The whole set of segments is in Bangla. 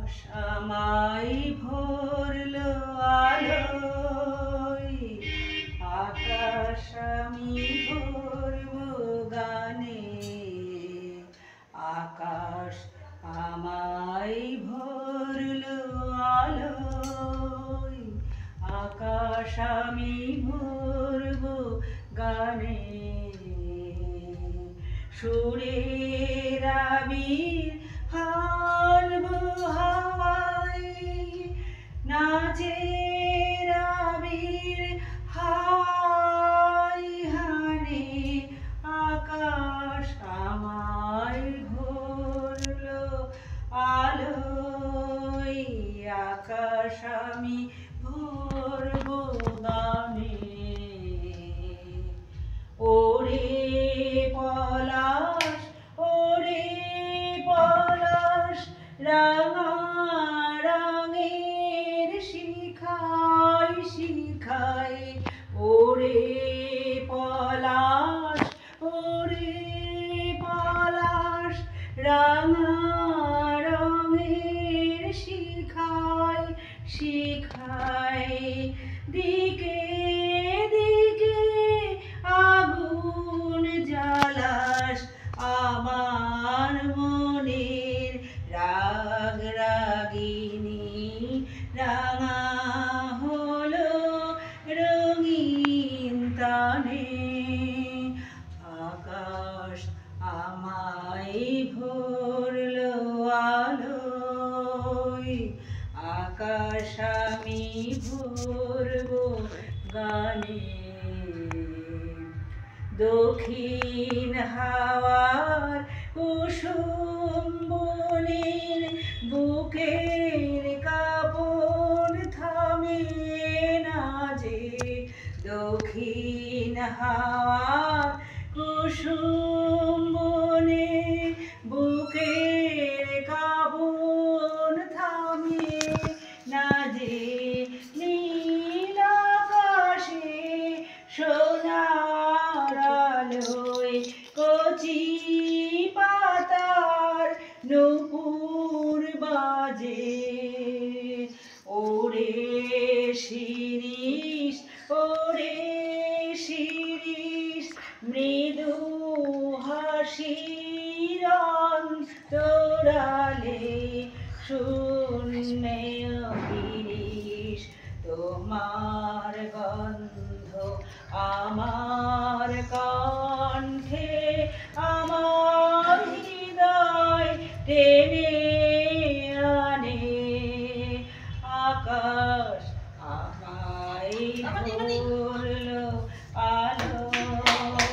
আমায় ভরলো আলোয়, আকাশ আমি ভরবো গানে। আকাশ আমায় ভরলো আলোয়, আকাশ আমি ভরবো গানে। সুরের আবির হানবো হাওয়ায়, নাচের আবির হাওয়ায় হানে। আকাশ আমায় ভরলো আলোয়, আকাশ আমি ভরবো গানে। ওরে পলাশ, ওরে পলাশ, রাঙা রঙের শিখায় শিখায়। ওরে পলাশ, ওরে পলাশ, রাঙা রঙের শিখায় শিখায়। দিকে দিকে আগুন জ্বালাস, আমার মনের রাগ রাগিনী রাঙা হলো রঙিন তানে। আকাশ আমায় ভরলো আলোয়, আকাশ আমি ভরবো গানে। দক্ষিণ হাওয়ার কুসুম বনের বুকের কাঁপন থামে না যে। দক্ষিণ হাওয়ার কুসুম বনে বুকের কাঁপন থামে না যে। নীল আকাশে সোনার আলোয় কচি পাতার নূপুর বাজে। ওরে শিরিষ, ওরে শিরিষ, মৃদু হাসির অন্তরালে শূন্যে গিরিশ। তোমার গন্ধ আমার কণ্ঠে, আমার হৃদয় টেনে আনে। আকাশ আমায় ভরলো আলোয়,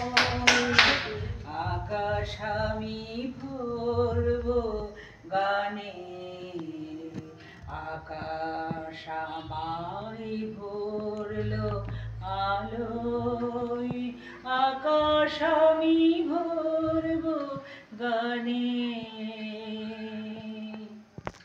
আকাশ আমি ভরবো গানে। আকাশ আমায় ভরলো আলোয়, আকাশ আমি ভরবো গানে।